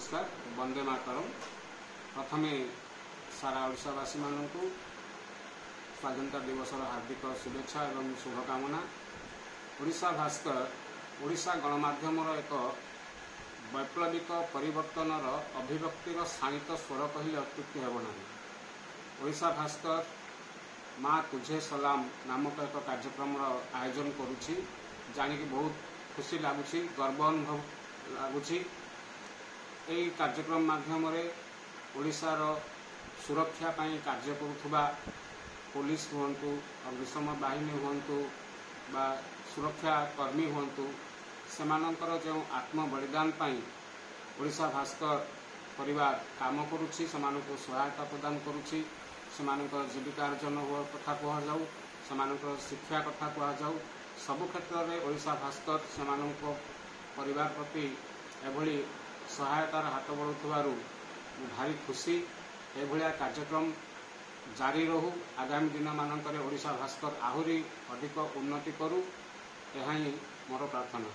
नमस्कार वंदे मातरम। प्रथमे सारा ओडिशावासी मानू स्वाधीनता दिवस हार्दिक शुभेच्छा एवं शुभकामना। ओडिशा भास्कर ओडिशा गणमाध्यम एक वैप्लविक परिवर्तन अभिव्यक्तिर शाणित स्वर कहले अत्युक्ति हेब नहीं। ओडिशा भास्कर माँ तुझे सलाम नामक एक कार्यक्रम आयोजन करुछि, जानिक बहुत खुशी लगुच, गर्व अनुभव लगुच। यही कार्यक्रम माध्यम ओडिशार सुरक्षा पाई कार्य करुवा पुलिस हूँ, अग्निशम बाहिनी हूँ बा सुरक्षा कर्मी हूँ, सेमानंकर जो आत्म बलिदान पाई ओडिशा भास्कर परिवार काम करुछि, सेमानंको सहायता प्रदान करुछि। सेमानंकर जीविकार्जन कथा कहु, सेमानंकर शिक्षा कथा कहु, सबु क्षेत्र में ओडिशा भास्कर सेमानंको परिवार प्रति एभली सहायतार हाथ बढ़ुथिबारु भारी खुशी। एभलिया कार्यक्रम जारी रहू, आगामी दिन मानकरे ओडिशा भास्कर आहुरी अधिक उन्नति करू, यह ही मोर प्रार्थना।